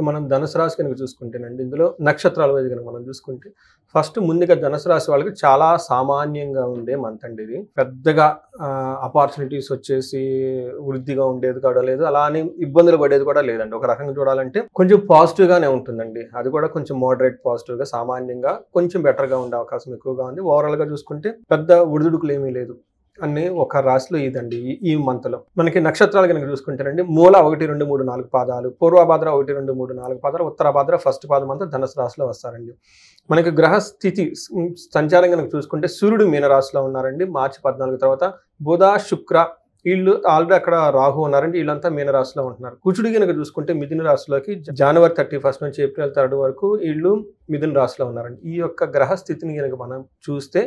మనం ధనుసు రాశి కనుక చూసుకుంటేనండి, ఇందులో నక్షత్రాల వైజ్ కనుక మనం చూసుకుంటే ఫస్ట్ ముందుగా ధనుసు రాశి వాళ్ళకి చాలా సామాన్యంగా ఉండే మంత్ అండి ఇది. పెద్దగా ఆపర్చునిటీస్ వచ్చేసి వృద్ధిగా ఉండేది కూడా లేదు, అలా అని ఇబ్బందులు పడేది కూడా లేదండి. ఒక రకంగా చూడాలంటే కొంచెం పాజిటివ్ గానే ఉంటుందండి. అది కూడా కొంచెం మోడరేట్ పాజిటివ్ గా సామాన్యంగా కొంచెం బెటర్ గా ఉండే అవకాశం ఎక్కువగా ఉంది. ఓవరాల్ గా చూసుకుంటే పెద్ద ఒడిదుడుకులు ఏమీ లేదు అన్ని ఒక రాశిలో ఇదండి ఈ మంత్ లో. మనకి నక్షత్రాలు కనుక చూసుకుంటేనండి, మూల 1, 2, 3, 4 పాదాలు, పూర్వభాద్ర 1, 2, 3, 4 పాదాలు, ఉత్తరభాద్ర ఫస్ట్ పాదం అంతా ధనుసు రాశిలో వస్తారండి. మనకి గ్రహ స్థితి సంచారం కనుక చూసుకుంటే సూర్యుడు మీనరాశిలో ఉన్నారండి మార్చి 14 తర్వాత. బుధ శుక్ర వీళ్ళు ఆల్రెడీ అక్కడ రాహు ఉన్నారండి, వీళ్ళంతా మీనరాశిలో ఉంటున్నారు. కుజుడు కనుక చూసుకుంటే మిథున రాశిలోకి జనవరి 31 నుంచి ఏప్రిల్ 3 వరకు వీళ్ళు మిథున రాశిలో ఉన్నారండి. ఈ యొక్క గ్రహ స్థితిని కనుక మనం చూస్తే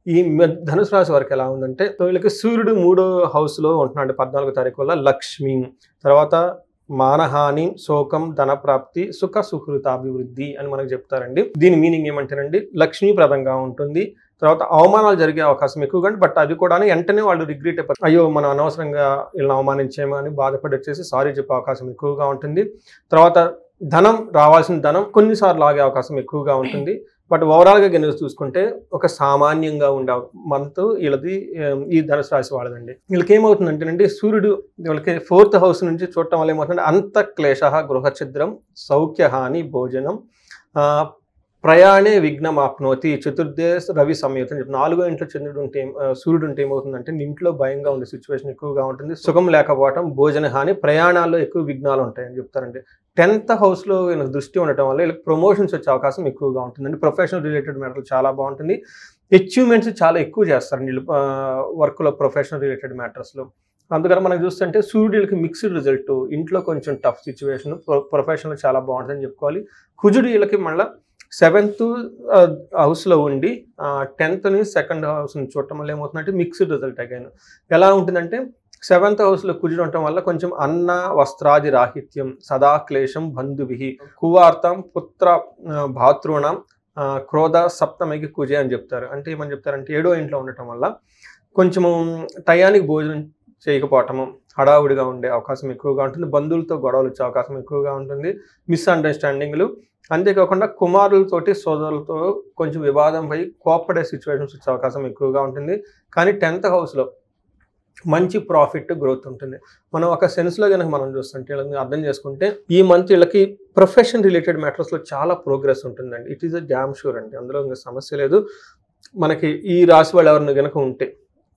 ఈ ధనుసు రాశి వారికి ఎలా ఉందంటే, వీళ్ళకి సూర్యుడు 3వ హౌస్ లో ఉంటున్నాడు 14వ తారీఖు వల్ల. లక్ష్మి తర్వాత మానహాని, శోకం, ధన ప్రాప్తి, సుఖ సుహృతాభివృద్ధి అని మనకు చెప్తారండి. దీని మీనింగ్ ఏమంటేనండి, లక్ష్మీప్రదంగా ఉంటుంది. తర్వాత అవమానాలు జరిగే అవకాశం ఎక్కువగా, బట్ అది కూడా వెంటనే వాళ్ళు రిగ్రెట్ అయిపోతారు, అయ్యో మనం అనవసరంగా వీళ్ళని అవమానించేమో అని బాధపడి వచ్చేసి సారీ చెప్పే అవకాశం ఎక్కువగా ఉంటుంది. తర్వాత ధనం, రావాల్సిన ధనం కొన్నిసార్లు ఆగే అవకాశం ఎక్కువగా ఉంటుంది. బట్ ఓవరాల్గా కనుక చూసుకుంటే ఒక సామాన్యంగా ఉండే మంత్ వీళ్ళది ఈ ధనుసు రాశి వాళ్ళదండి. వీళ్ళకి ఏమవుతుందంటేనండి, సూర్యుడు వీళ్ళకి 4th హౌస్ నుంచి చూడటం వల్ల ఏమవుతుందంటే అంత క్లేశ, గృహఛిద్రం, సౌఖ్యహాని, భోజనం, ప్రయాణే విఘ్నం ఆప్నోతి, చతుర్థే రవి సంయుతం చెప్పి 4వ ఇంట్లో చంద్రుడు ఉంటే సూర్యుడు ఉంటే ఏమవుతుందంటే ఇంట్లో భయంగా ఉండే సిచ్యువేషన్ ఎక్కువగా ఉంటుంది. సుఖం లేకపోవడం, భోజన హాని, ప్రయాణాల్లో ఎక్కువ విఘ్నాలు ఉంటాయని చెప్తారండి. 10th హౌస్ లో దృష్టి ఉండటం వల్ల వీళ్ళకి ప్రమోషన్స్ వచ్చే అవకాశం ఎక్కువగా ఉంటుందండి. ప్రొఫెషనల్ రిలేటెడ్ మ్యాటర్లు చాలా బాగుంటుంది. అచీవ్మెంట్స్ చాలా ఎక్కువ చేస్తారు వీళ్ళు వర్క్ లో, ప్రొఫెషనల్ రిలేటెడ్ మ్యాటర్స్ లో. అందుకని మనం చూస్తుంటే సూర్యుడికి మిక్స్డ్ రిజల్ట్, ఇంట్లో కొంచెం టఫ్ సిచ్యువేషన్, ప్రొఫెషనల్ చాలా బాగుంటుందని చెప్పుకోవాలి. కుజుడు వీళ్ళకి మళ్ళీ 7th హౌస్ లో ఉండి 10th ని 2nd హౌస్ ని చూడటం వల్ల ఏమవుతుందంటే మిక్స్డ్ రిజల్ట్ అగైన్. ఎలా ఉంటుందంటే 7th హౌస్ లో కుజుడు ఉండటం వల్ల కొంచెం అన్న వస్త్రాది రాహిత్యం, సదా క్లేశం బంధుభి, కువార్తం, పుత్ర భాతృణం, క్రోధ సప్తమికి కుజే అని చెప్తారు. అంటే ఏమని చెప్తారంటే 7వ ఇంట్లో ఉండటం వల్ల కొంచెము టయానికి భోజనం చేయకపోవటము, హడావుడిగా ఉండే అవకాశం ఎక్కువగా ఉంటుంది. బంధువులతో గొడవలు వచ్చే అవకాశం ఎక్కువగా ఉంటుంది. మిస్అండర్స్టాండింగ్లు, అంతేకాకుండా కుమారులతోటి, సోదరులతో కొంచెం వివాదం పై కోప్పడే సిచ్యువేషన్స్ వచ్చే అవకాశం ఎక్కువగా ఉంటుంది. కానీ 10th హౌస్లో మంచి ప్రాఫిట్, గ్రోత్ ఉంటుంది. మనం ఒక సెన్స్లో కనుక మనం చూస్తుంటే అర్థం చేసుకుంటే ఈ మంత్ వీళ్ళకి ప్రొఫెషన్ రిలేటెడ్ మ్యాటర్స్లో చాలా ప్రోగ్రెస్ ఉంటుందండి. It is a damn sure అండి, అందులో ఇంకా సమస్య లేదు. మనకి ఈ రాశి వాళ్ళు ఎవరిని కనుక ఉంటే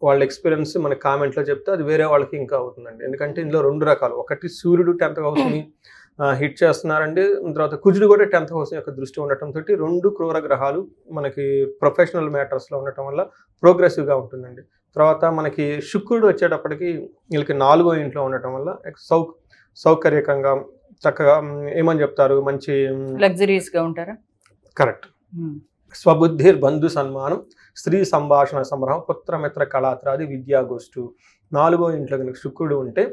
వాళ్ళ ఎక్స్పీరియన్స్ మన కామెంట్లో చెప్తే అది వేరే వాళ్ళకి ఇంకా అవుతుందండి. ఎందుకంటే ఇందులో 2 రకాలు, ఒకటి సూర్యుడు 10th హౌస్ని హిట్ చేస్తున్నారండి, తర్వాత కుజుడు కూడా 10th హౌస్ యొక్క దృష్టి ఉండటంతో 2 క్రూర గ్రహాలు మనకి ప్రొఫెషనల్ మ్యాటర్స్లో ఉండటం వల్ల ప్రోగ్రెసివ్గా ఉంటుందండి. తర్వాత మనకి శుక్రుడు వచ్చేటప్పటికి వీళ్ళకి 4వ ఇంట్లో ఉండటం వల్ల సౌకర్యకంగా చక్కగా ఏమని చెప్తారు, మంచి లగ్జరీస్గా ఉంటారా. కరెక్ట్. స్వబుద్ధిర్ బంధు సన్మానం, స్త్రీ సంభాషణ సంగ్రహం, పుత్రమిత్ర కళాత్రాది విద్యాగోష్ఠు. 4వ ఇంట్లో కనుక శుక్రుడు ఉంటే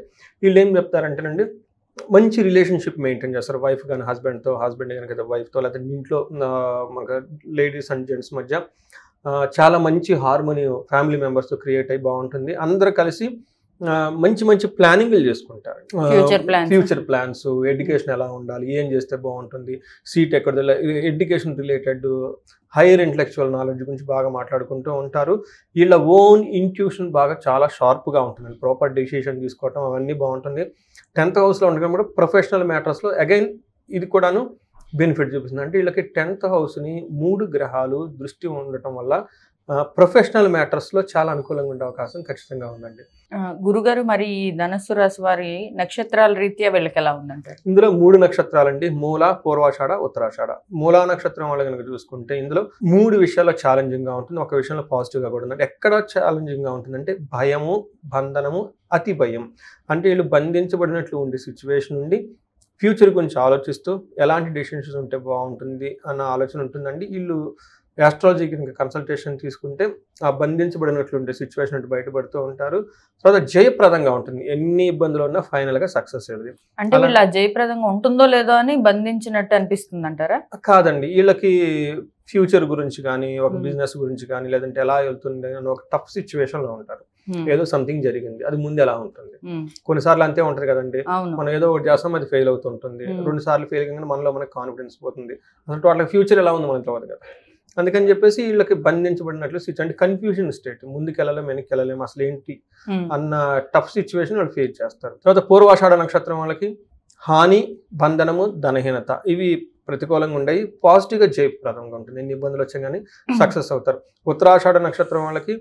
వీళ్ళు ఏం చెప్తారంటేనండి, మంచి రిలేషన్షిప్ మెయింటైన్ చేస్తారు. వైఫ్ కానీ హస్బెండ్తో, హస్బెండ్ కనుక వైఫ్తో, లేకపోతే ఇంట్లో మనకు లేడీస్ అండ్ జెంట్స్ మధ్య చాలా మంచి హార్మోని ఫ్యామిలీ మెంబర్స్తో క్రియేట్ అయ్యి బాగుంటుంది. అందరూ కలిసి మంచి మంచి ప్లానింగ్లు చేసుకుంటారు. ఫ్యూచర్ ప్లాన్స్, ఎడ్యుకేషన్ ఎలా ఉండాలి, ఏం చేస్తే బాగుంటుంది, సీట్ ఎక్కడ, education related hire intellectual knowledge గురించి బాగా మాట్లాడుకుంటూ ఉంటారు. వీళ్ళ ఓన్ ఇంట్యూషన్ బాగా చాలా షార్ప్గా ఉంటుంది. ప్రాపర్ డెసిషన్ తీసుకోవటం అవన్నీ బాగుంటుంది. 10th హౌస్లో ఉండడం కూడా ప్రొఫెషనల్ మ్యాటర్స్లో అగైన్ ఇది కూడాను బెనిఫిట్ చూపిస్తుంది. అంటే వీళ్ళకి 10th హౌస్ని 3 గ్రహాలు దృష్టి ఉండటం వల్ల ప్రొఫెషనల్ మ్యాటర్స్లో చాలా అనుకూలంగా ఉండే అవకాశం ఖచ్చితంగా ఉందండి. గురుగారు, మరి ధనుస్సు రాశి వారి నక్షత్రాల రీత్యా వీళ్ళకి ఎలా ఉందంటే, ఇందులో 3 నక్షత్రాలండి, మూల, పూర్వాషాఢ, ఉత్తరాషాఢ. మూలా నక్షత్రం వాళ్ళు కనుక చూసుకుంటే ఇందులో 3 విషయాల్లో ఛాలెంజింగ్గా ఉంటుంది, ఒక విషయంలో పాజిటివ్గా కూడా ఉంది. ఎక్కడ ఛాలెంజింగ్గా ఉంటుందంటే భయము, బంధనము, అతి భయం. అంటే వీళ్ళు బంధించబడినట్లు ఉండే సిచ్యువేషన్ నుండి ఫ్యూచర్ గురించి ఆలోచిస్తూ ఎలాంటి డెసిషన్స్ ఉంటే బాగుంటుంది అన్న ఆలోచన ఉంటుందండి. వీళ్ళు ఆస్ట్రాలజీ కనుక కన్సల్టేషన్ తీసుకుంటే ఆ బంధించబడినట్లు ఉండే సిచ్యువేషన్ నుండి బయటపడుతూ ఉంటారు. తర్వాత జయప్రదంగా ఉంటుంది, ఎన్ని ఇబ్బందులు ఉన్నా ఫైనల్గా సక్సెస్ అయ్యేది. అంటే వీళ్ళ జయప్రదంగా ఉంటుందో లేదో అని బంధించినట్టు అనిపిస్తుంది అంటారా? కాదండి, వీళ్ళకి ఫ్యూచర్ గురించి కానీ ఒక Hmm. బిజినెస్ గురించి కానీ లేదంటే ఎలా వెళ్తుంది అని ఒక టఫ్ సిచ్యువేషన్ లో ఉంటారు. Hmm. ఏదో సంథింగ్ జరిగింది, అది ముందు ఎలా ఉంటుంది. Hmm. కొన్నిసార్లు అంతే ఉంటుంది కదండి, అవును. మనం ఏదో ఒకటి చేస్తాం అది ఫెయిల్ అవుతుంటుంది. 2 సార్లు ఫెయిల్ కానీ మనలో మనకి కాన్ఫిడెన్స్ పోతుంది. అసలు వాళ్ళ ఫ్యూచర్ ఎలా ఉంది మనకు తెలియదు కదా. అందుకని చెప్పేసి వీళ్ళకి బంధించబడినట్లు అంటే కన్ఫ్యూజన్ స్టేట్, ముందుకు వెళ్ళలేం వెనక్కి వెళ్ళలేం అసలు ఏంటి Hmm. అన్న టఫ్ సిచ్యువేషన్ వాళ్ళు ఫేస్ చేస్తారు. తర్వాత పూర్వాషాఢ నక్షత్రం వాళ్ళకి హాని, బంధనము, ధనహీనత ఇవి ప్రతికూలంగా ఉండయి. పాజిటివ్గా జయప్రదంగా ఉంటుంది, ఎన్ని ఇబ్బందులు వచ్చా కానీ సక్సెస్ అవుతారు. ఉత్తరాషాఢ నక్షత్రం వాళ్ళకి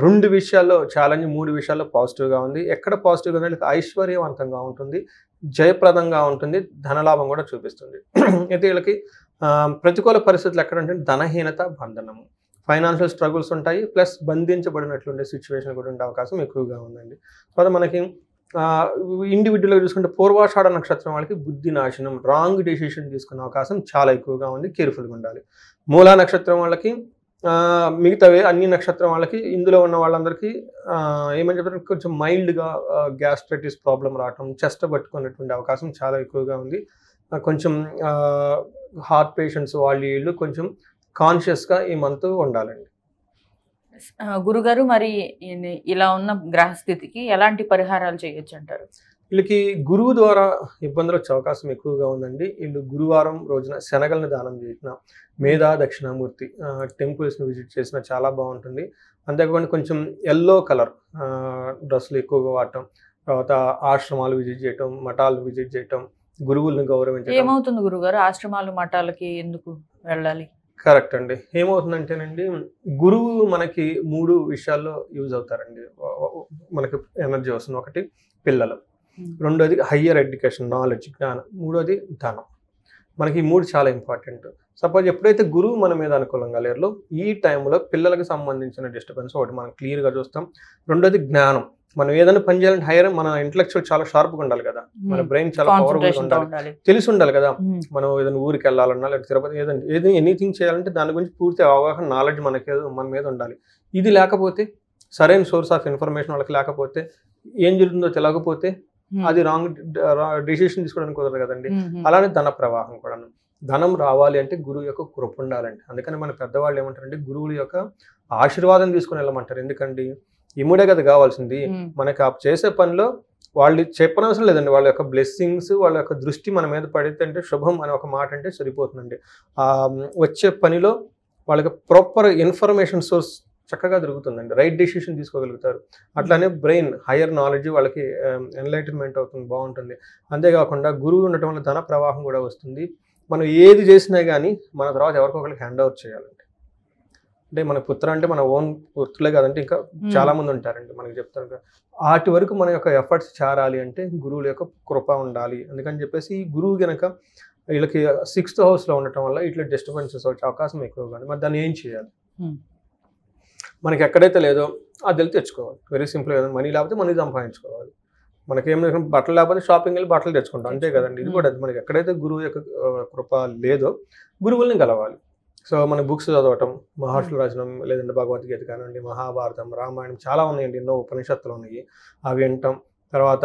2 విషయాల్లో ఛాలెంజ్, 3 విషయాల్లో పాజిటివ్గా ఉంది. ఎక్కడ పాజిటివ్గా ఉంది వీళ్ళకి ఐశ్వర్యవంతంగా ఉంటుంది, జయప్రదంగా ఉంటుంది, ధనలాభం కూడా చూపిస్తుంది. అయితే వీళ్ళకి ప్రతికూల పరిస్థితులు ఎక్కడంటే ధనహీనత, బంధనము, ఫైనాన్షియల్ స్ట్రగుల్స్ ఉంటాయి, ప్లస్ బంధించబడినట్లుండే సిచ్యువేషన్ కూడా ఉండే అవకాశం ఎక్కువగా ఉందండి. తర్వాత మనకి ఇండివిజువల్గా చూసుకుంటే పూర్వాషాఢ నక్షత్రం వాళ్ళకి బుద్ధి నాశనం, రాంగ్ డెసిషన్ తీసుకునే అవకాశం చాలా ఎక్కువగా ఉంది, కేర్ఫుల్గా ఉండాలి. మూలా నక్షత్రం వాళ్ళకి మిగతావే అన్ని నక్షత్రం వాళ్ళకి ఇందులో ఉన్న వాళ్ళందరికీ ఏమని చెప్పారు, కొంచెం మైల్డ్గా గ్యాస్ట్రైటిస్ ప్రాబ్లం రావటం, చెస్ట్ పట్టుకునేటువంటి అవకాశం చాలా ఎక్కువగా ఉంది. కొంచెం హార్ట్ పేషెంట్స్ వాళ్ళు వీళ్ళు కొంచెం కాన్షియస్గా ఈ మంత్ ఉండాలండి. గురుగారు మరి ఇలా ఉన్న గ్రహస్థితికి ఎలాంటి పరిహారాలు చేయొచ్చు అంటారు? వీళ్ళకి గురువు ద్వారా ఇబ్బందులు వచ్చే అవకాశం ఎక్కువగా ఉందండి. వీళ్ళు గురువారం రోజున శనగలను దానం చేసిన, మేధా దక్షిణామూర్తి టెంపుల్స్ని విజిట్ చేసిన చాలా బాగుంటుంది. అంతేకాకుండా కొంచెం ఎల్లో కలర్ డ్రెస్సులు ఎక్కువగా వాడటం, తర్వాత ఆశ్రమాలు విజిట్ చేయటం, మఠాలు విజిట్ చేయటం, గురువులను గౌరవించడం. ఏమవుతుంది గురుగారు ఆశ్రమాలు మఠాలకి ఎందుకు వెళ్ళాలి? కరెక్ట్ అండి. ఏమవుతుందంటేనండి, గురువు మనకి 3 విషయాల్లో యూజ్ అవుతారండి. మనకి ఎనర్జీ వస్తుంది. ఒకటి పిల్లలు, రెండోది హయ్యర్ ఎడ్యుకేషన్, నాలెడ్జ్, జ్ఞానం, మూడోది ధనం. మనకి ఈ 3 చాలా ఇంపార్టెంట్. సపోజ్ ఎప్పుడైతే గురువు మన మీద అనుకూలంగా లేరో ఈ టైంలో పిల్లలకు సంబంధించిన డిస్టర్బెన్స్ ఒకటి మనం క్లియర్గా చూస్తాం. రెండోది జ్ఞానం, మనం ఏదైనా పని చేయాలంటే హైయర్ మన ఇంటలెక్చువల్ చాలా షార్ప్గా ఉండాలి కదా, మన బ్రెయిన్ చాలా పవర్ఫుల్గా ఉండాలి, తెలిసి ఉండాలి కదా. మనం ఏదైనా ఊరికి వెళ్ళాలన్నా లేకపోతే తిరుపతి ఏదైనా ఎనీథింగ్ చేయాలంటే దాని గురించి పూర్తి అవగాహన, నాలెడ్జ్ మన మీద ఉండాలి. ఇది లేకపోతే, సరైన సోర్స్ ఆఫ్ ఇన్ఫర్మేషన్ వాళ్ళకి లేకపోతే, ఏం జరుగుతుందో తెలియకపోతే అది రాంగ్ డిసిషన్ తీసుకోవడానికి కుదరదు కదండి. అలానే ధన ప్రవాహం కూడా, ధనం రావాలి అంటే గురువు యొక్క కృప ఉండాలండి. అందుకని మన పెద్దవాళ్ళు ఏమంటారంటే గురువుల యొక్క ఆశీర్వాదం తీసుకుని వెళ్ళమంటారు. ఎందుకండి ఇముడే కదా కావాల్సింది. మనకి ఆ చేసే పనిలో వాళ్ళు చెప్పనవసరం లేదండి, వాళ్ళ యొక్క బ్లెస్సింగ్స్, వాళ్ళ యొక్క దృష్టి మన మీద పడితే అంటే శుభం అనే ఒక మాట అంటే సరిపోతుందండి. వచ్చే పనిలో వాళ్ళకి ప్రాపర్ ఇన్ఫర్మేషన్ సోర్స్ చక్కగా దొరుకుతుందండి, రైట్ డెసిషన్ తీసుకోగలుగుతారు. అట్లానే బ్రెయిన్ హయ్యర్ నాలెడ్జ్ వాళ్ళకి ఎన్లైటన్మెంట్ అవుతుంది, బాగుంటుంది. అంతేకాకుండా గురువు ఉండటం వల్ల ధన ప్రవాహం కూడా వస్తుంది. మనం ఏది చేసినా కానీ మన తర్వాత ఎవరికొకరికి హ్యాండ్ ఓవర్ చేయాలండి. అంటే మన పుత్ర అంటే మన ఓన్ పుత్రులే కాదంటే ఇంకా చాలా మంది ఉంటారండి, మనకి చెప్తారు కదా. వాటి వరకు మన యొక్క ఎఫర్ట్స్ చేరాలి అంటే గురువుల యొక్క కృప ఉండాలి. అందుకని చెప్పేసి ఈ గురువు కనుక వీళ్ళకి 6th హౌస్లో ఉండటం వల్ల ఇట్లా డిస్టర్బెన్సెస్ వచ్చే అవకాశం ఎక్కువగా ఉంది. మరి దాన్ని ఏం చేయాలి? మనకి ఎక్కడైతే లేదో అది వెళ్ళి తెచ్చుకోవాలి. వెరీ సింపుల్ కదా, మనీ లేకపోతే మనీ సంపాదించుకోవాలి. మనకేం బట్టలు లేకపోతే షాపింగ్ వెళ్ళి బట్టలు తెచ్చుకుంటాం, అంతే కదండి. ఇది కూడా మనకి ఎక్కడైతే గురువు యొక్క కృప లేదో గురువుల్ని కలవాలి. సో మన బుక్స్ చదవటం, మహర్షులు రచనం, లేదంటే భగవద్గీత కానివ్వండి, మహాభారతం, రామాయణం చాలా ఉన్నాయండి, ఎన్నో ఉపనిషత్తులు ఉన్నాయి, అవి వినటం. తర్వాత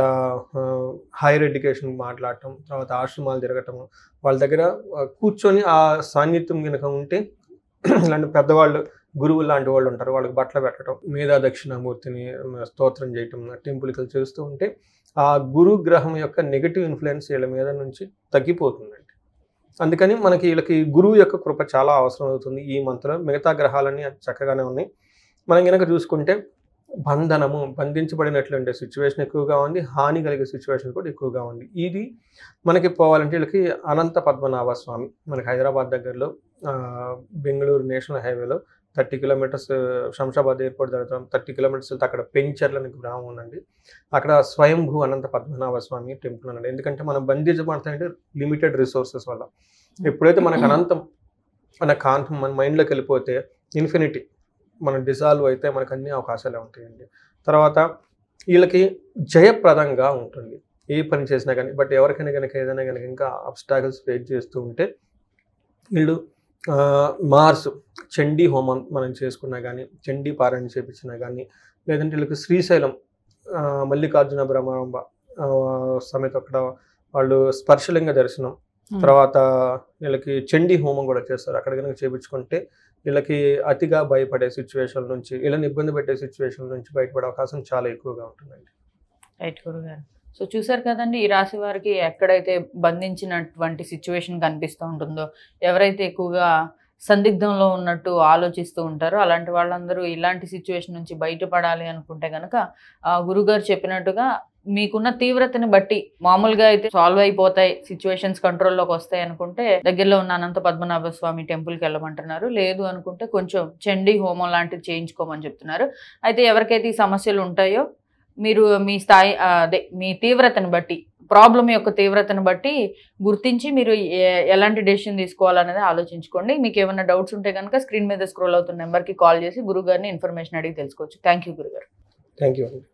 హైయర్ ఎడ్యుకేషన్ మాట్లాడటం, తర్వాత ఆశ్రమాలు తిరగటం, వాళ్ళ దగ్గర కూర్చొని ఆ సాన్నిధ్యం కనుక ఉంటే ఇలాంటి పెద్దవాళ్ళు గురువులు లాంటి వాళ్ళు ఉంటారు, వాళ్ళకి బట్టలు పెట్టడం, మేధా దక్షిణామూర్తిని స్తోత్రం చేయటం, టెంపుల్కి చేస్తూ ఉంటే ఆ గురు గ్రహం యొక్క నెగిటివ్ ఇన్ఫ్లుయెన్స్ వీళ్ళ మీద నుంచి తగ్గిపోతుందండి. అందుకని మనకి వీళ్ళకి గురువు యొక్క కృప చాలా అవసరం అవుతుంది ఈ మంత్లో. మిగతా గ్రహాలన్నీ చక్కగానే ఉన్నాయి. మనం కనుక చూసుకుంటే బంధనము, బంధించబడినట్లుండే సిచ్యువేషన్ ఎక్కువగా ఉంది, హాని కలిగే సిచ్యువేషన్ కూడా ఎక్కువగా ఉంది. ఇది మనకి పోవాలంటే వీళ్ళకి అనంత పద్మనాభ స్వామి మనకి హైదరాబాద్ దగ్గరలో బెంగళూరు నేషనల్ హైవేలో 30 కిలోమీటర్స్, శంషాబాద్ ఎయిర్పోర్ట్ దగ్గర 30 కిలోమీటర్స్ వెళ్తే అక్కడ పెంచర్లని గ్రామం ఉందండి. అక్కడ స్వయంభూ అనంత పద్మనాభ స్వామి టెంపుల్ అనండి. ఎందుకంటే మనం బంధించబడతాయంటే లిమిటెడ్ రిసోర్సెస్ వల్ల. ఎప్పుడైతే మనకు అనంతం మన కాంతం మన మైండ్లోకి వెళ్ళిపోతే ఇన్ఫినిటీ మనం డిజాల్వ్ అయితే మనకు అన్ని అవకాశాలే ఉంటాయండి. తర్వాత వీళ్ళకి జయప్రదంగా ఉంటుంది ఏ పని చేసినా కానీ. బట్ ఎవరికైనా కనుక ఏదైనా కనుక ఇంకా అబ్స్టాకిల్స్ ఫేస్ చేస్తూ ఉంటే వీళ్ళు మార్స్ చండీ హోమం మనం చేసుకున్నా కానీ, చండీ పారాయణ చేపించినా కానీ, లేదంటే వీళ్ళకి శ్రీశైలం మల్లికార్జున బ్రహ్మాంబ సమేత అక్కడ వాళ్ళు స్పర్శలింగ దర్శనం, తర్వాత వీళ్ళకి చండీ హోమం కూడా చేస్తారు. అక్కడ కనుక చేయించుకుంటే వీళ్ళకి అతిగా భయపడే సిచ్యువేషన్ నుంచి, వీళ్ళని ఇబ్బంది పెట్టే సిచ్యువేషన్ నుంచి బయటపడే అవకాశం చాలా ఎక్కువగా ఉంటుందండి. రైట్ గురుగారు. సో చూసారు కదండి, ఈ రాశి వారికి ఎక్కడైతే బంధించినటువంటి సిచ్యువేషన్ కనిపిస్తూ ఉంటుందో, ఎవరైతే ఎక్కువగా సందిగ్ధంలో ఉన్నట్టు ఆలోచిస్తూ ఉంటారో అలాంటి వాళ్ళందరూ ఇలాంటి సిచ్యువేషన్ నుంచి బయటపడాలి అనుకుంటే కనుక గురుగారు చెప్పినట్టుగా మీకున్న తీవ్రతని బట్టి మామూలుగా అయితే సాల్వ్ అయిపోతాయి, సిచ్యువేషన్స్ కంట్రోల్లోకి వస్తాయి అనుకుంటే దగ్గరలో ఉన్న అనంత పద్మనాభ స్వామి టెంపుల్కి వెళ్ళమంటున్నారు. లేదు అనుకుంటే కొంచెం చండీ హోమం లాంటివి చేయించుకోమని చెప్తున్నారు. అయితే ఎవరికైతే ఈ సమస్యలు ఉంటాయో మీరు మీ స్థాయి అదే మీ తీవ్రతను బట్టి, ప్రాబ్లం యొక్క తీవ్రతను బట్టి గుర్తించి మీరు ఎలాంటి డెసిషన్ తీసుకోవాలనేది ఆలోచించుకోండి. మీకు ఏమైనా డౌట్స్ ఉంటే కనుక స్క్రీన్ మీద స్క్రోల్ అవుతున్న నెంబర్కి కాల్ చేసి గురుగారిని ఇన్ఫర్మేషన్ అడిగి తెలుసుకోవచ్చు. థ్యాంక్ యూ గురుగారు. థ్యాంక్ యూ అండి.